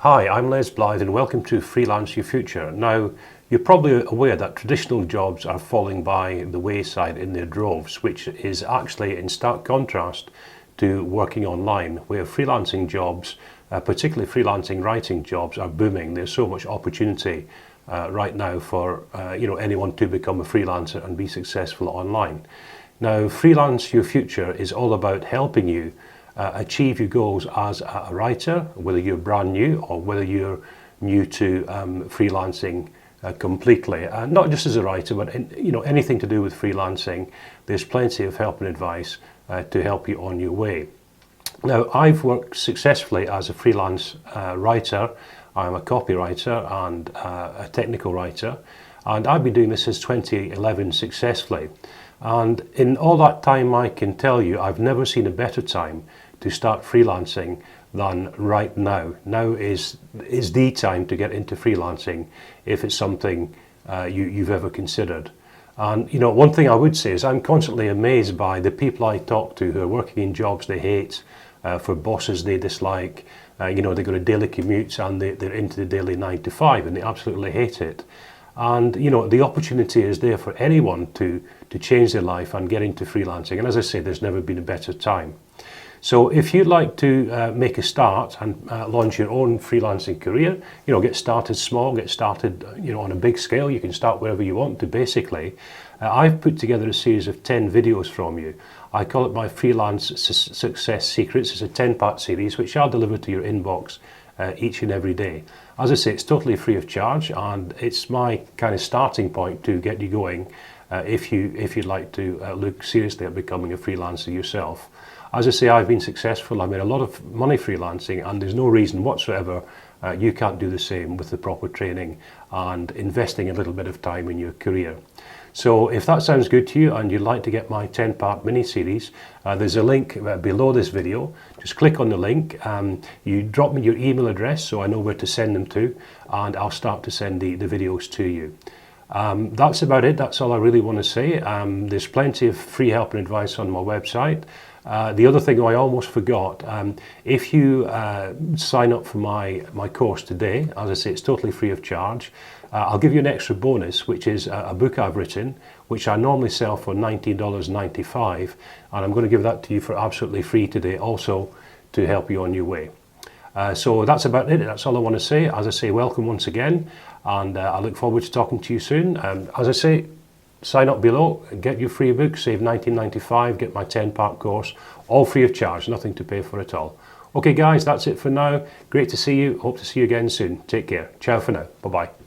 Hi, I'm Les Blythe and welcome to Freelance Your Future. Now, you're probably aware that traditional jobs are falling by the wayside in their droves, which is actually in stark contrast to working online, where freelancing jobs, particularly freelancing writing jobs, are booming. There's so much opportunity right now for anyone to become a freelancer and be successful online. Now, Freelance Your Future is all about helping you achieve your goals as a writer, whether you're brand new or whether you're new to freelancing completely. Not just as a writer, but anything to do with freelancing. There's plenty of help and advice to help you on your way. Now, I've worked successfully as a freelance writer. I'm a copywriter and a technical writer, and I've been doing this since 2011 successfully. And in all that time, I can tell you, I've never seen a better time to start freelancing than right now. Now is the time to get into freelancing if it's something you've ever considered. And one thing I would say is I'm constantly amazed by the people I talk to who are working in jobs they hate, for bosses they dislike. They've got a daily commute and they're into the daily 9 to 5 and they absolutely hate it. And the opportunity is there for anyone to change their life and get into freelancing. And as I say, there's never been a better time. So if you'd like to make a start and launch your own freelancing career, get started small, get started on a big scale. You can start wherever you want to basically. I've put together a series of 10 videos from you. I call it my Freelance Success Secrets. It's a 10-part series which I'll deliver to your inbox each and every day. As I say, it's totally free of charge and it's my kind of starting point to get you going if you'd like to look seriously at becoming a freelancer yourself. As I say, I've been successful. I've made a lot of money freelancing and there's no reason whatsoever you can't do the same with the proper training and investing a little bit of time in your career. So if that sounds good to you and you'd like to get my 10-part mini-series, there's a link below this video. Just click on the link. You drop me your email address so I know where to send them to, and I'll start to send the videos to you. That's about it. That's all I really want to say. There's plenty of free help and advice on my website. The other thing I almost forgot, if you sign up for my course today, as I say, it's totally free of charge. I'll give you an extra bonus, which is a book I've written, which I normally sell for $19.95, and I'm going to give that to you for absolutely free today, also to help you on your way. So that's about it. That's all I want to say. As I say, welcome once again, and I look forward to talking to you soon. As I say, sign up below, get your free book, save $19.95, get my 10-part course, all free of charge, nothing to pay for at all. Okay guys, that's it for now. Great to see you. Hope to see you again soon. Take care. Ciao for now. Bye-bye.